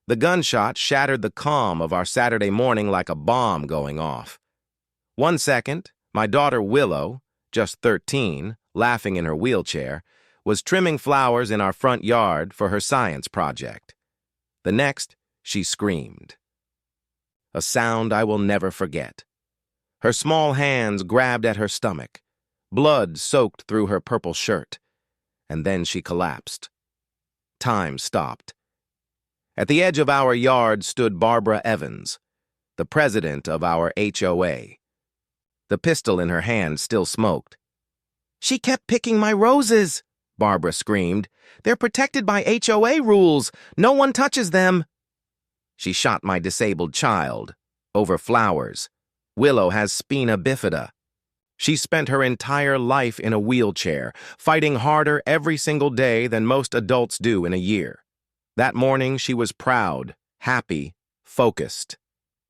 The gunshot shattered the calm of our Saturday morning like a bomb going off. 1 second, my daughter Willow, just 13, laughing in her wheelchair, was trimming flowers in our front yard for her science project. The next, she screamed. A sound I will never forget. Her small hands grabbed at her stomach. Blood soaked through her purple shirt. And then she collapsed. Time stopped. At the edge of our yard stood Barbara Evans, the president of our HOA. The pistol in her hand still smoked. "She kept picking my roses," Barbara screamed. "They're protected by HOA rules. No one touches them." She shot my disabled child over flowers. Willow has spina bifida. She spent her entire life in a wheelchair, fighting harder every single day than most adults do in a year. That morning, she was proud, happy, focused.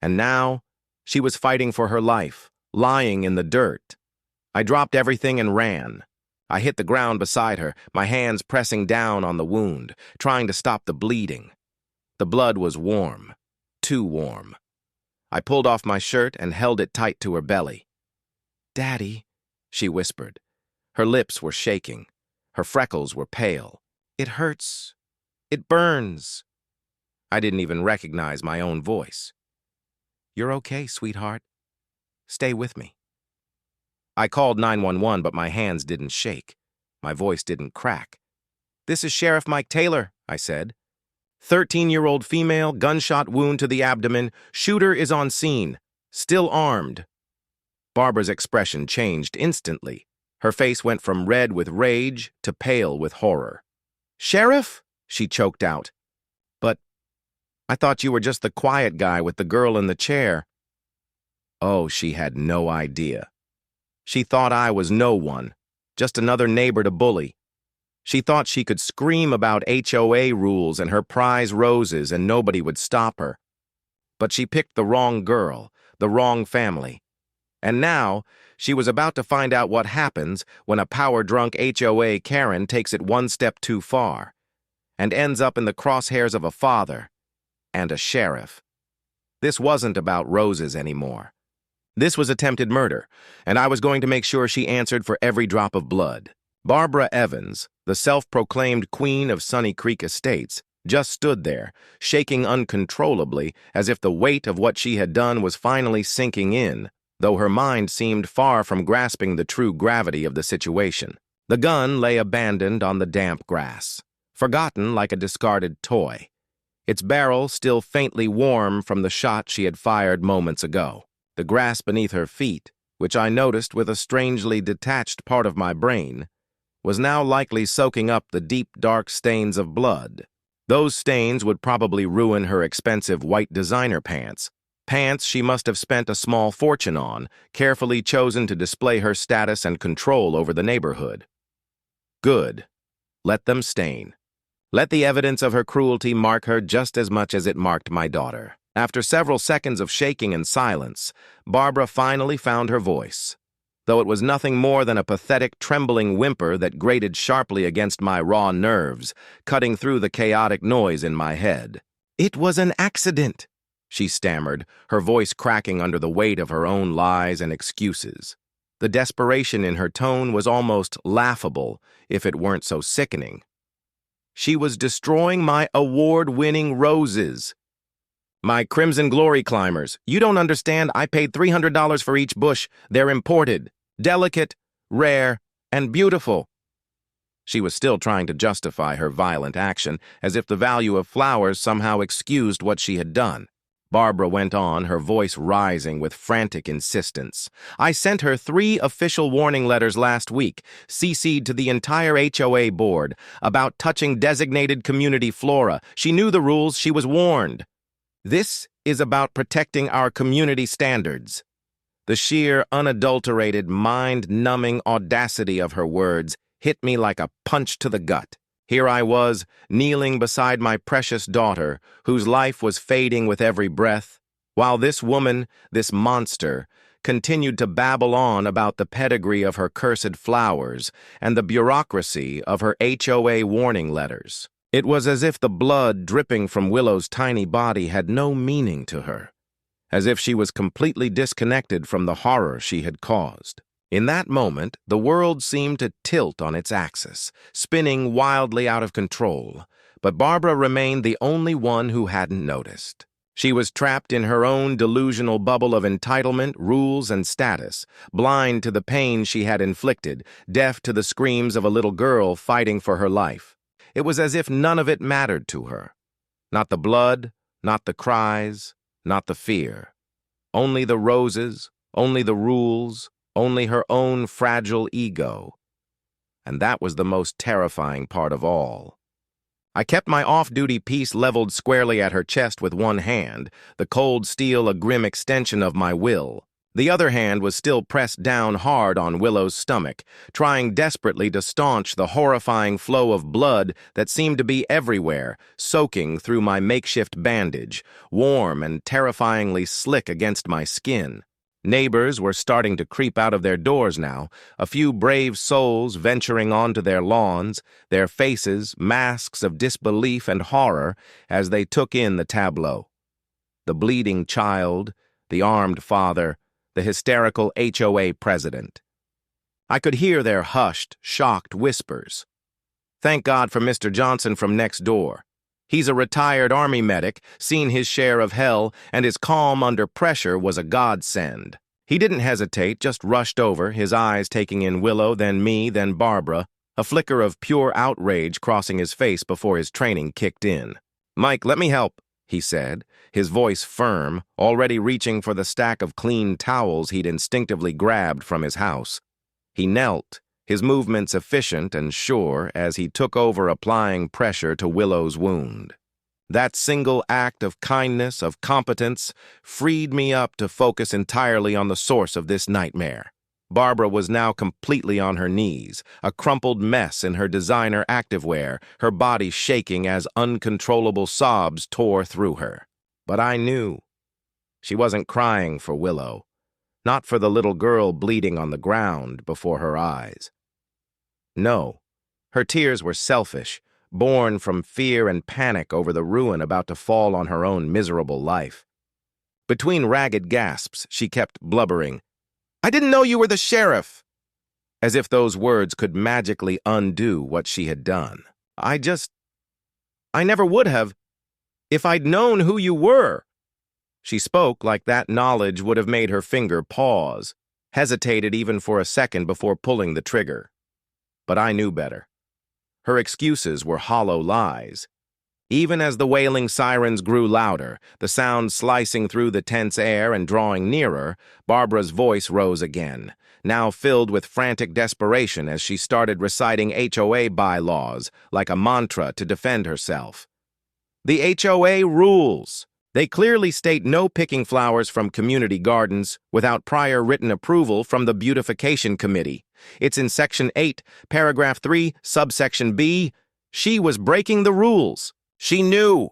And now, she was fighting for her life, lying in the dirt. I dropped everything and ran. I hit the ground beside her, my hands pressing down on the wound, trying to stop the bleeding. The blood was warm, too warm. I pulled off my shirt and held it tight to her belly. "Daddy," she whispered. Her lips were shaking. Her freckles were pale. "It hurts. It burns." I didn't even recognize my own voice. "You're okay, sweetheart. Stay with me." I called 911, but my hands didn't shake. My voice didn't crack. "This is Sheriff Mike Taylor," I said. 13-year-old female, gunshot wound to the abdomen. Shooter is on scene. Still armed. Barbara's expression changed instantly. Her face went from red with rage to pale with horror. "Sheriff?" she choked out. "But I thought you were just the quiet guy with the girl in the chair." Oh, she had no idea. She thought I was no one, just another neighbor to bully. She thought she could scream about HOA rules and her prize roses and nobody would stop her. But she picked the wrong girl, the wrong family. And now, she was about to find out what happens when a power-drunk HOA Karen takes it one step too far and ends up in the crosshairs of a father and a sheriff. This wasn't about roses anymore. This was attempted murder, and I was going to make sure she answered for every drop of blood. Barbara Evans, the self-proclaimed queen of Sunny Creek Estates, just stood there, shaking uncontrollably as if the weight of what she had done was finally sinking in, though her mind seemed far from grasping the true gravity of the situation. The gun lay abandoned on the damp grass, forgotten like a discarded toy, its barrel still faintly warm from the shot she had fired moments ago. The grass beneath her feet, which I noticed with a strangely detached part of my brain, was now likely soaking up the deep, dark stains of blood. Those stains would probably ruin her expensive white designer pants, pants she must have spent a small fortune on, carefully chosen to display her status and control over the neighborhood. Good. Let them stain. Let the evidence of her cruelty mark her just as much as it marked my daughter. After several seconds of shaking and silence, Barbara finally found her voice, though it was nothing more than a pathetic, trembling whimper that grated sharply against my raw nerves, cutting through the chaotic noise in my head. "It was an accident," she stammered, her voice cracking under the weight of her own lies and excuses. The desperation in her tone was almost laughable, if it weren't so sickening. "She was destroying my award-winning roses. My Crimson Glory climbers. You don't understand, I paid $300 for each bush. They're imported, delicate, rare, and beautiful." She was still trying to justify her violent action, as if the value of flowers somehow excused what she had done. Barbara went on, her voice rising with frantic insistence. "I sent her 3 official warning letters last week, CC'd to the entire HOA board, about touching designated community flora. She knew the rules, she was warned. This is about protecting our community standards." The sheer, unadulterated, mind-numbing audacity of her words hit me like a punch to the gut. Here I was, kneeling beside my precious daughter, whose life was fading with every breath, while this woman, this monster, continued to babble on about the pedigree of her cursed flowers and the bureaucracy of her HOA warning letters. It was as if the blood dripping from Willow's tiny body had no meaning to her, as if she was completely disconnected from the horror she had caused. In that moment, the world seemed to tilt on its axis, spinning wildly out of control, but Barbara remained the only one who hadn't noticed. She was trapped in her own delusional bubble of entitlement, rules, and status, blind to the pain she had inflicted, deaf to the screams of a little girl fighting for her life. It was as if none of it mattered to her. Not the blood, not the cries, not the fear. Only the roses, only the rules, only her own fragile ego. And that was the most terrifying part of all. I kept my off-duty piece leveled squarely at her chest with one hand, the cold steel a grim extension of my will. The other hand was still pressed down hard on Willow's stomach, trying desperately to staunch the horrifying flow of blood that seemed to be everywhere, soaking through my makeshift bandage, warm and terrifyingly slick against my skin. Neighbors were starting to creep out of their doors now, a few brave souls venturing onto their lawns, their faces masks of disbelief and horror as they took in the tableau. The bleeding child, the armed father, the hysterical HOA president. I could hear their hushed, shocked whispers. Thank God for Mr. Johnson from next door. He's a retired Army medic, seen his share of hell, and his calm under pressure was a godsend. He didn't hesitate, just rushed over, his eyes taking in Willow, then me, then Barbara, a flicker of pure outrage crossing his face before his training kicked in. "Mike, let me help," he said, his voice firm, already reaching for the stack of clean towels he'd instinctively grabbed from his house. He knelt, his movements efficient and sure as he took over applying pressure to Willow's wound. That single act of kindness, of competence, freed me up to focus entirely on the source of this nightmare. Barbara was now completely on her knees, a crumpled mess in her designer activewear, her body shaking as uncontrollable sobs tore through her. But I knew. She wasn't crying for Willow, not for the little girl bleeding on the ground before her eyes. No, her tears were selfish, born from fear and panic over the ruin about to fall on her own miserable life. Between ragged gasps, she kept blubbering, "I didn't know you were the sheriff," as if those words could magically undo what she had done. I never would have, if I'd known who you were." She spoke like that knowledge would have made her finger pause, hesitated even for a second before pulling the trigger. But I knew better. Her excuses were hollow lies. Even as the wailing sirens grew louder, the sound slicing through the tense air and drawing nearer, Barbara's voice rose again, now filled with frantic desperation as she started reciting HOA bylaws like a mantra to defend herself. "The HOA rules. They clearly state no picking flowers from community gardens without prior written approval from the Beautification Committee. It's in Section 8, Paragraph 3, Subsection B. She was breaking the rules. She knew."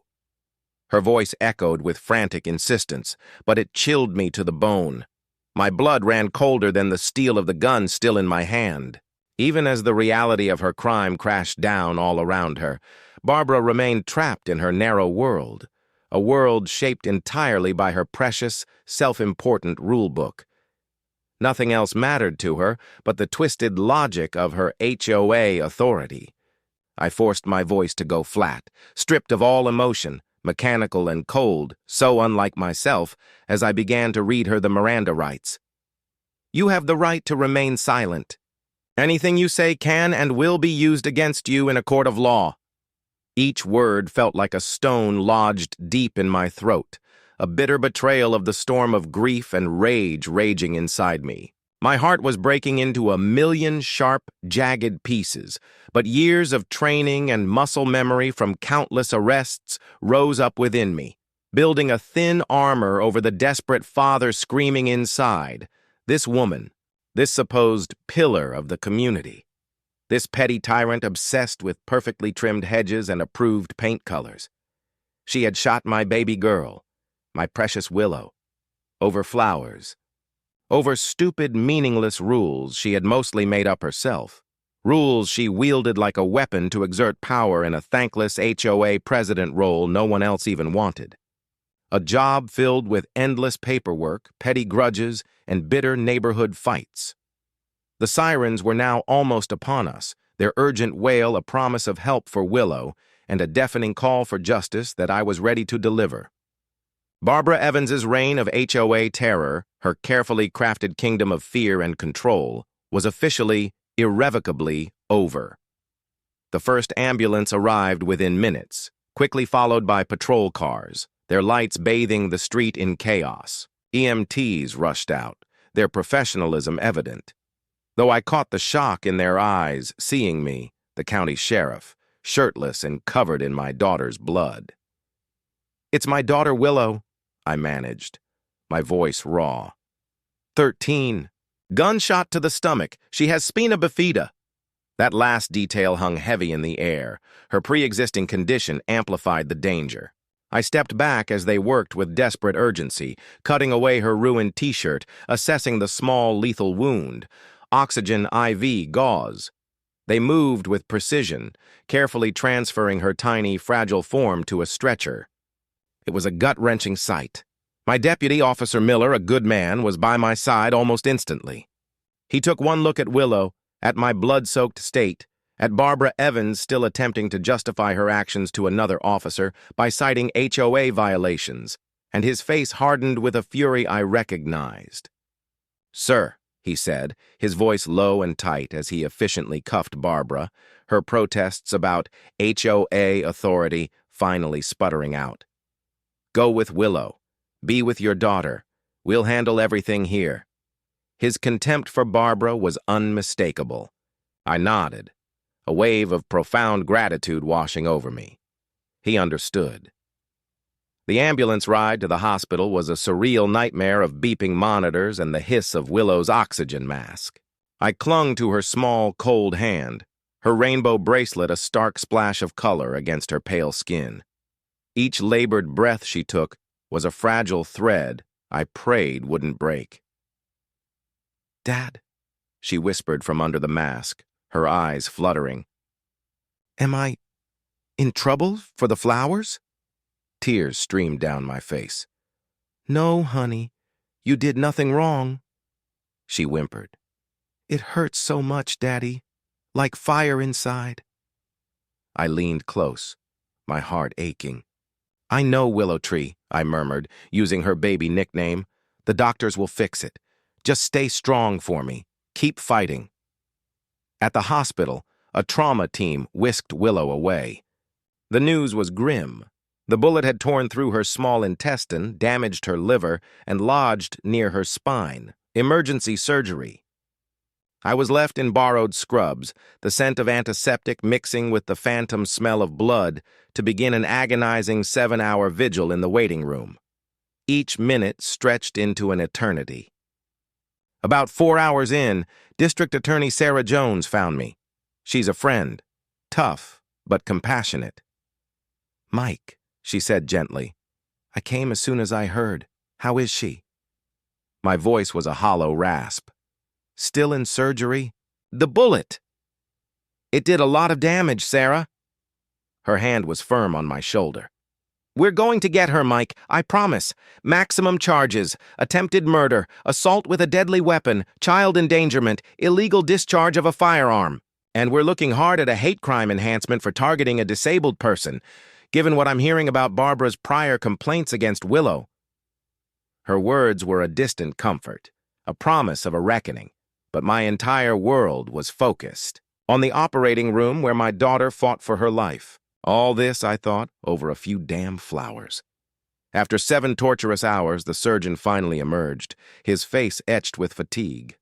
Her voice echoed with frantic insistence, but it chilled me to the bone. My blood ran colder than the steel of the gun still in my hand. Even as the reality of her crime crashed down all around her, Barbara remained trapped in her narrow world, a world shaped entirely by her precious, self-important rulebook. Nothing else mattered to her but the twisted logic of her HOA authority. I forced my voice to go flat, stripped of all emotion, mechanical and cold, so unlike myself, as I began to read her the Miranda rights. "You have the right to remain silent. Anything you say can and will be used against you in a court of law." Each word felt like a stone lodged deep in my throat, a bitter betrayal of the storm of grief and rage raging inside me. My heart was breaking into a million sharp, jagged pieces, but years of training and muscle memory from countless arrests rose up within me, building a thin armor over the desperate father screaming inside. This woman, this supposed pillar of the community. This petty tyrant obsessed with perfectly trimmed hedges and approved paint colors. She had shot my baby girl, my precious Willow, over flowers, over stupid, meaningless rules she had mostly made up herself, rules she wielded like a weapon to exert power in a thankless HOA president role no one else even wanted. A job filled with endless paperwork, petty grudges, and bitter neighborhood fights. The sirens were now almost upon us, their urgent wail a promise of help for Willow and a deafening call for justice that I was ready to deliver. Barbara Evans's reign of HOA terror, her carefully crafted kingdom of fear and control, was officially, irrevocably over. The first ambulance arrived within minutes, quickly followed by patrol cars, their lights bathing the street in chaos. EMTs rushed out, their professionalism evident. Though I caught the shock in their eyes, seeing me, the county sheriff, shirtless and covered in my daughter's blood. "It's my daughter, Willow," I managed, my voice raw. 13. Gunshot to the stomach. She has spina bifida. That last detail hung heavy in the air. Her pre-existing condition amplified the danger. I stepped back as they worked with desperate urgency, cutting away her ruined t-shirt, assessing the small, lethal wound. Oxygen IV gauze. They moved with precision, carefully transferring her tiny, fragile form to a stretcher. It was a gut-wrenching sight. My deputy, Officer Miller, a good man, was by my side almost instantly. He took one look at Willow, at my blood-soaked state, at Barbara Evans still attempting to justify her actions to another officer by citing HOA violations, and his face hardened with a fury I recognized. "Sir," he said, his voice low and tight as he efficiently cuffed Barbara, her protests about HOA authority finally sputtering out. "Go with Willow. Be with your daughter. We'll handle everything here." His contempt for Barbara was unmistakable. I nodded, a wave of profound gratitude washing over me. He understood. The ambulance ride to the hospital was a surreal nightmare of beeping monitors and the hiss of Willow's oxygen mask. I clung to her small, cold hand, her rainbow bracelet a stark splash of color against her pale skin. Each labored breath she took was a fragile thread I prayed wouldn't break. "Dad," she whispered from under the mask, her eyes fluttering. "Am I in trouble for the flowers?" Tears streamed down my face. "No, honey, you did nothing wrong," she whimpered. "It hurts so much, Daddy, like fire inside." I leaned close, my heart aching. "I know, Willow Tree," I murmured, using her baby nickname. "The doctors will fix it. Just stay strong for me. Keep fighting." At the hospital, a trauma team whisked Willow away. The news was grim. The bullet had torn through her small intestine, damaged her liver, and lodged near her spine. Emergency surgery. I was left in borrowed scrubs, the scent of antiseptic mixing with the phantom smell of blood, to begin an agonizing 7-hour vigil in the waiting room. Each minute stretched into an eternity. About 4 hours in, District Attorney Sarah Jones found me. She's a friend, tough but compassionate. "Mike," she said gently, "I came as soon as I heard. How is she?" My voice was a hollow rasp. "Still in surgery?" "The bullet!" "It did a lot of damage, Sarah." Her hand was firm on my shoulder. "We're going to get her, Mike, I promise. Maximum charges, attempted murder, assault with a deadly weapon, child endangerment, illegal discharge of a firearm. And we're looking hard at a hate crime enhancement for targeting a disabled person, given what I'm hearing about Barbara's prior complaints against Willow." Her words were a distant comfort, a promise of a reckoning, but my entire world was focused on the operating room where my daughter fought for her life. All this, I thought, over a few damn flowers. After 7 torturous hours, the surgeon finally emerged, his face etched with fatigue.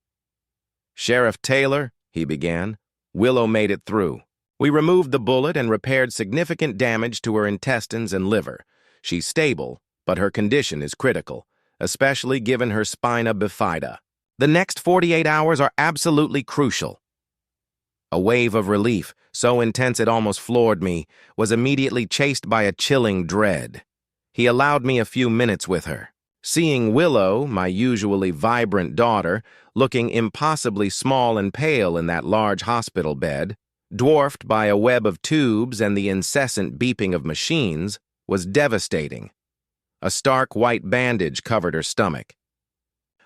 "Sheriff Taylor," he began, "Willow made it through. We removed the bullet and repaired significant damage to her intestines and liver. She's stable, but her condition is critical, especially given her spina bifida. The next 48 hours are absolutely crucial." A wave of relief, so intense it almost floored me, was immediately chased by a chilling dread. He allowed me a few minutes with her. Seeing Willow, my usually vibrant daughter, looking impossibly small and pale in that large hospital bed, dwarfed by a web of tubes and the incessant beeping of machines, was devastating. A stark white bandage covered her stomach.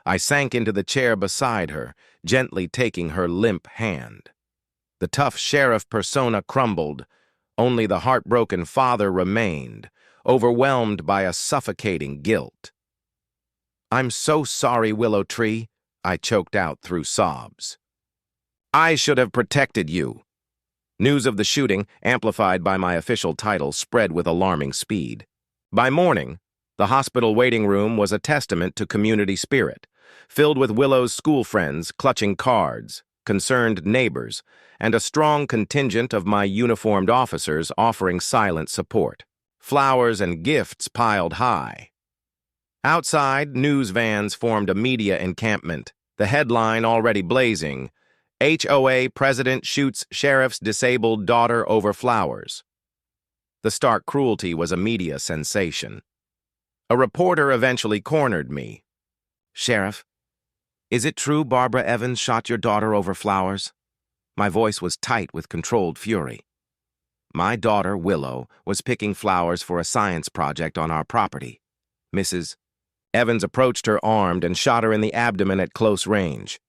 I sank into the chair beside her, gently taking her limp hand. The tough sheriff persona crumbled. Only the heartbroken father remained, overwhelmed by a suffocating guilt. "I'm so sorry, Willow Tree," I choked out through sobs. "I should have protected you." News of the shooting, amplified by my official title, spread with alarming speed. By morning, the hospital waiting room was a testament to community spirit, filled with Willow's school friends clutching cards, concerned neighbors, and a strong contingent of my uniformed officers offering silent support. Flowers and gifts piled high. Outside, news vans formed a media encampment, the headline already blazing: HOA president shoots sheriff's disabled daughter over flowers. The stark cruelty was a media sensation. A reporter eventually cornered me. "Sheriff, is it true Barbara Evans shot your daughter over flowers?" My voice was tight with controlled fury. My daughter, Willow, was picking flowers for a science project on our property. Mrs. Evans approached her armed and shot her in the abdomen at close range.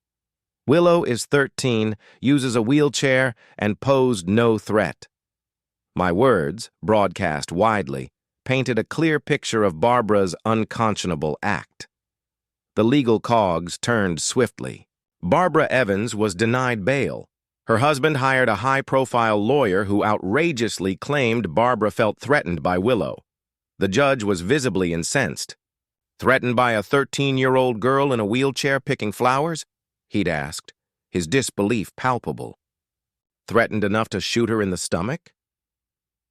Willow is 13, uses a wheelchair, and posed no threat. My words, broadcast widely, painted a clear picture of Barbara's unconscionable act. The legal cogs turned swiftly. Barbara Evans was denied bail. Her husband hired a high-profile lawyer who outrageously claimed Barbara felt threatened by Willow. The judge was visibly incensed. "Threatened by a 13-year-old girl in a wheelchair picking flowers?" he'd asked, his disbelief palpable. "Threatened enough to shoot her in the stomach?"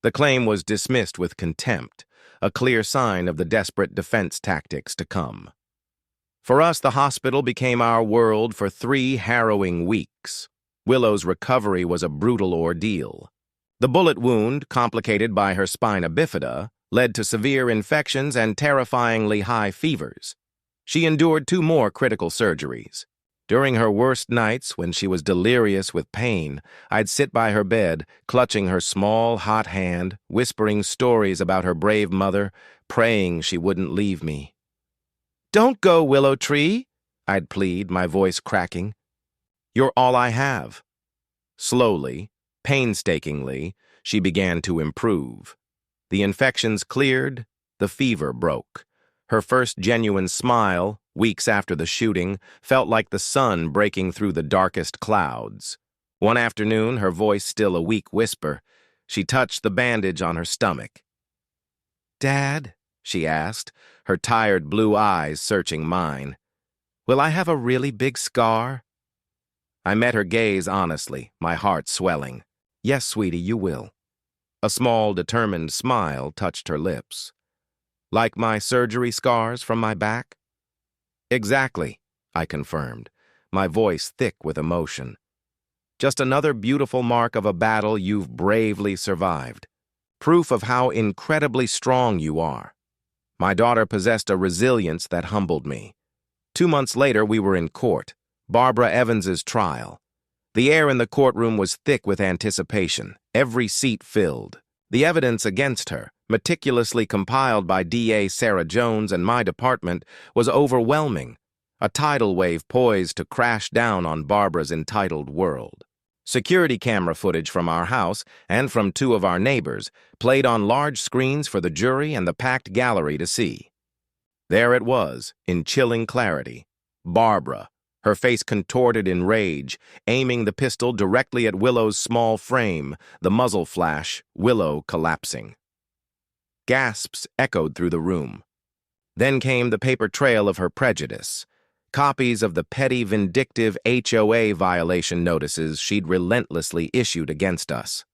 The claim was dismissed with contempt, a clear sign of the desperate defense tactics to come. For us, the hospital became our world for 3 harrowing weeks. Willow's recovery was a brutal ordeal. The bullet wound, complicated by her spina bifida, led to severe infections and terrifyingly high fevers. She endured 2 more critical surgeries. During her worst nights, when she was delirious with pain, I'd sit by her bed, clutching her small, hot hand, whispering stories about her brave mother, praying she wouldn't leave me. "Don't go, Willow Tree," I'd plead, my voice cracking. "You're all I have." Slowly, painstakingly, she began to improve. The infections cleared, the fever broke. Her first genuine smile, weeks after the shooting, felt like the sun breaking through the darkest clouds. One afternoon, her voice still a weak whisper, she touched the bandage on her stomach. "Dad," she asked, her tired blue eyes searching mine, "will I have a really big scar?" I met her gaze honestly, my heart swelling. "Yes, sweetie, you will." A small, determined smile touched her lips. "Like my surgery scars from my back?" "Exactly," I confirmed, my voice thick with emotion. "Just another beautiful mark of a battle you've bravely survived. Proof of how incredibly strong you are." My daughter possessed a resilience that humbled me. 2 months later, we were in court, Barbara Evans's trial. The air in the courtroom was thick with anticipation, every seat filled. The evidence against her, meticulously compiled by DA Sarah Jones and my department, was overwhelming, a tidal wave poised to crash down on Barbara's entitled world. Security camera footage from our house and from 2 of our neighbors played on large screens for the jury and the packed gallery to see. There it was, in chilling clarity, Barbara, her face contorted in rage, aiming the pistol directly at Willow's small frame, the muzzle flash, Willow collapsing. Gasps echoed through the room. Then came the paper trail of her prejudice, copies of the petty, vindictive HOA violation notices she'd relentlessly issued against us.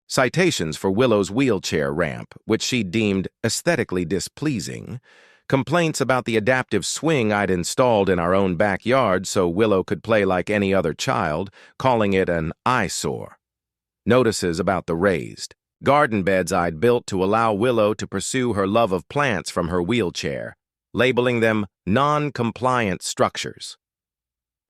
Citations for Willow's wheelchair ramp, which she deemed aesthetically displeasing, complaints about the adaptive swing I'd installed in our own backyard so Willow could play like any other child, calling it an eyesore. Notices about the raised garden beds I'd built to allow Willow to pursue her love of plants from her wheelchair. labeling them non-compliant structures.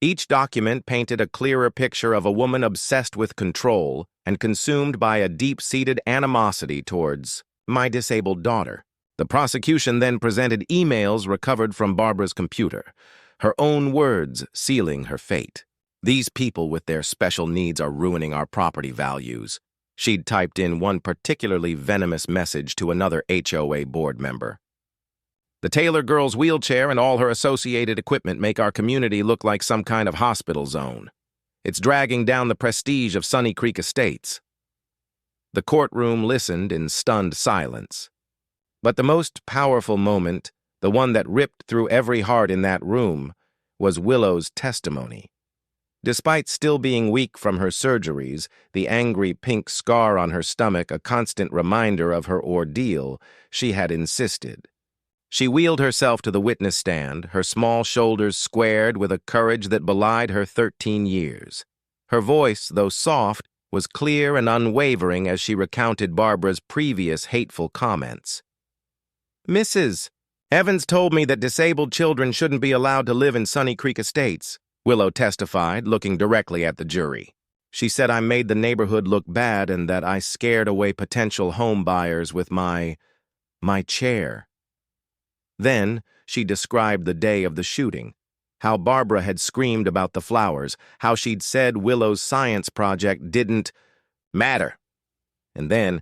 Each document painted a clearer picture of a woman obsessed with control and consumed by a deep-seated animosity towards my disabled daughter. The prosecution then presented emails recovered from Barbara's computer, her own words sealing her fate. "These people with their special needs are ruining our property values," she'd typed in one particularly venomous message to another HOA board member. "The Taylor girl's wheelchair and all her associated equipment make our community look like some kind of hospital zone. It's dragging down the prestige of Sunny Creek Estates." The courtroom listened in stunned silence. But the most powerful moment, the one that ripped through every heart in that room, was Willow's testimony. Despite still being weak from her surgeries, the angry pink scar on her stomach a constant reminder of her ordeal, she had insisted. She wheeled herself to the witness stand, her small shoulders squared with a courage that belied her 13 years. Her voice, though soft, was clear and unwavering as she recounted Barbara's previous hateful comments. "Mrs. Evans told me that disabled children shouldn't be allowed to live in Sunny Creek Estates," Willow testified, looking directly at the jury. "She said I made the neighborhood look bad and that I scared away potential home buyers with my chair." Then she described the day of the shooting, how Barbara had screamed about the flowers, how she'd said Willow's science project didn't matter, and then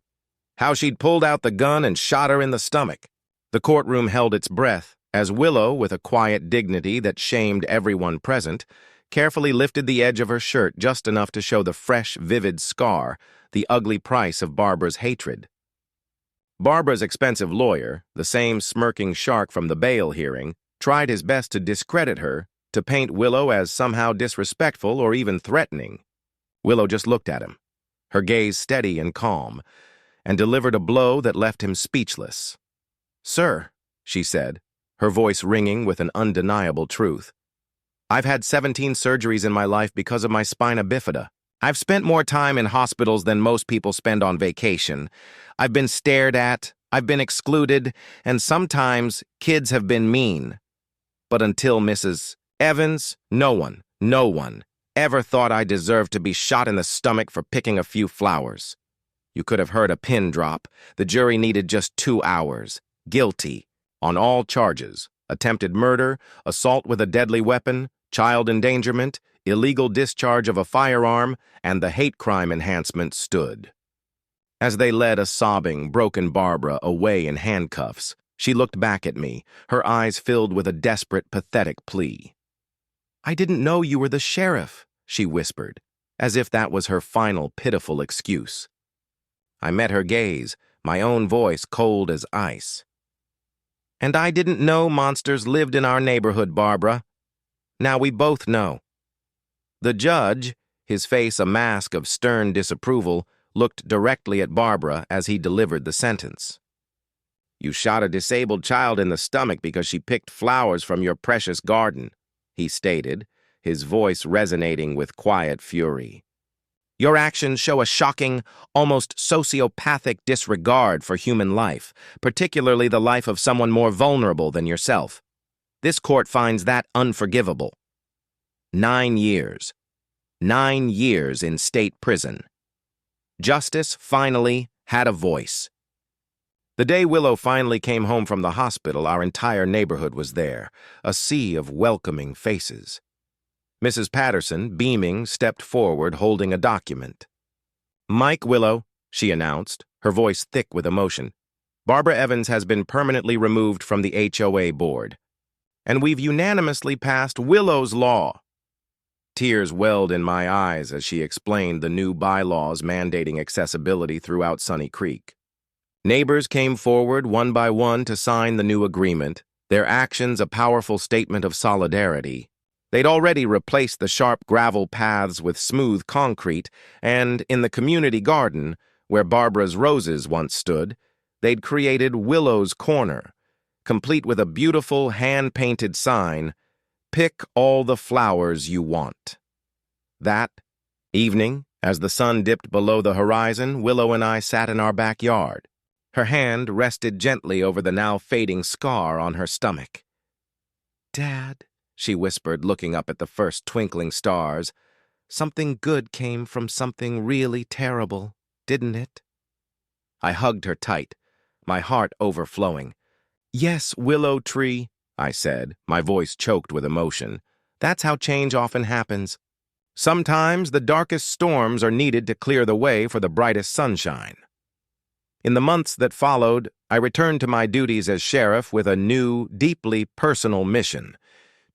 how she'd pulled out the gun and shot her in the stomach. The courtroom held its breath as Willow, with a quiet dignity that shamed everyone present, carefully lifted the edge of her shirt just enough to show the fresh, vivid scar, the ugly price of Barbara's hatred. Barbara's expensive lawyer, the same smirking shark from the bail hearing, tried his best to discredit her, to paint Willow as somehow disrespectful or even threatening. Willow just looked at him, her gaze steady and calm, and delivered a blow that left him speechless. "Sir," she said, her voice ringing with an undeniable truth, "I've had 17 surgeries in my life because of my spina bifida. I've spent more time in hospitals than most people spend on vacation. I've been stared at, I've been excluded, and sometimes kids have been mean. But until Mrs. Evans, no one ever thought I deserved to be shot in the stomach for picking a few flowers." You could have heard a pin drop. The jury needed just 2 hours. Guilty on all charges: attempted murder, assault with a deadly weapon, child endangerment, illegal discharge of a firearm, and the hate crime enhancement stood. As they led a sobbing, broken Barbara away in handcuffs, she looked back at me, her eyes filled with a desperate, pathetic plea. "I didn't know you were the sheriff," she whispered, as if that was her final pitiful excuse. I met her gaze, my own voice cold as ice. "And I didn't know monsters lived in our neighborhood, Barbara. Now we both know." The judge, his face a mask of stern disapproval, looked directly at Barbara as he delivered the sentence. "You shot a disabled child in the stomach because she picked flowers from your precious garden," he stated, his voice resonating with quiet fury. "Your actions show a shocking, almost sociopathic disregard for human life, particularly the life of someone more vulnerable than yourself. This court finds that unforgivable. 9 years. 9 years in state prison. Justice finally had a voice." The day Willow finally came home from the hospital, our entire neighborhood was there, a sea of welcoming faces. Mrs. Patterson, beaming, stepped forward holding a document. "Mike Willow," she announced, her voice thick with emotion, "Barbara Evans has been permanently removed from the HOA board. And we've unanimously passed Willow's Law." Tears welled in my eyes as she explained the new bylaws mandating accessibility throughout Sunny Creek. Neighbors came forward one by one to sign the new agreement, their actions a powerful statement of solidarity. They'd already replaced the sharp gravel paths with smooth concrete, and in the community garden, where Barbara's roses once stood, they'd created Willow's Corner, complete with a beautiful hand-painted sign, "Pick all the flowers you want." That evening, as the sun dipped below the horizon, Willow and I sat in our backyard. Her hand rested gently over the now fading scar on her stomach. Dad, she whispered, looking up at the first twinkling stars, something good came from something really terrible, didn't it? I hugged her tight, my heart overflowing. Yes, Willow Tree, I said, my voice choked with emotion. That's how change often happens. Sometimes the darkest storms are needed to clear the way for the brightest sunshine. In the months that followed, I returned to my duties as sheriff with a new, deeply personal mission: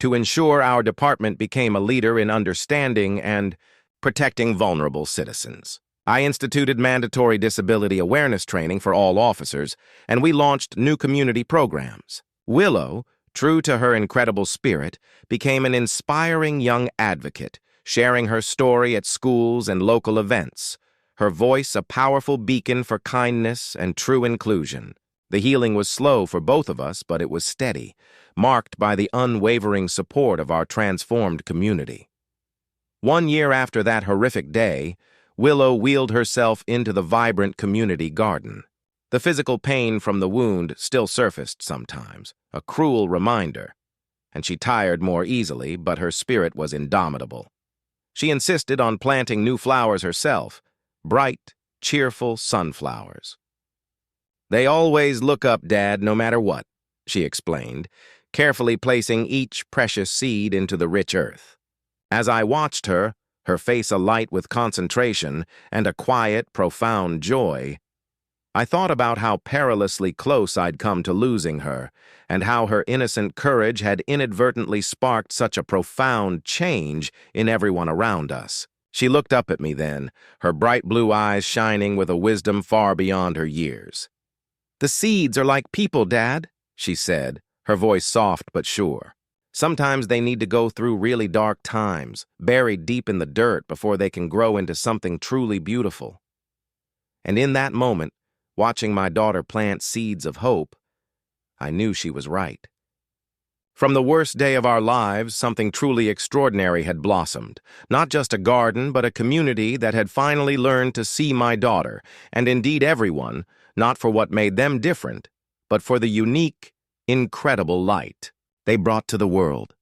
to ensure our department became a leader in understanding and protecting vulnerable citizens. I instituted mandatory disability awareness training for all officers, and we launched new community programs. Willow, true to her incredible spirit, became an inspiring young advocate, sharing her story at schools and local events, her voice a powerful beacon for kindness and true inclusion. The healing was slow for both of us, but it was steady, marked by the unwavering support of our transformed community. 1 year after that horrific day, Willow wheeled herself into the vibrant community garden. The physical pain from the wound still surfaced sometimes, a cruel reminder, and she tired more easily, but her spirit was indomitable. She insisted on planting new flowers herself, bright, cheerful sunflowers. They always look up, Dad, no matter what, she explained, carefully placing each precious seed into the rich earth. As I watched her, her face alight with concentration and a quiet, profound joy, I thought about how perilously close I'd come to losing her, and how her innocent courage had inadvertently sparked such a profound change in everyone around us. She looked up at me then, her bright blue eyes shining with a wisdom far beyond her years. "The seeds are like people, Dad," she said, her voice soft but sure. "Sometimes they need to go through really dark times, buried deep in the dirt before they can grow into something truly beautiful." And in that moment, watching my daughter plant seeds of hope, I knew she was right. From the worst day of our lives, something truly extraordinary had blossomed. Not just a garden, but a community that had finally learned to see my daughter, and indeed everyone, not for what made them different, but for the unique, incredible light they brought to the world.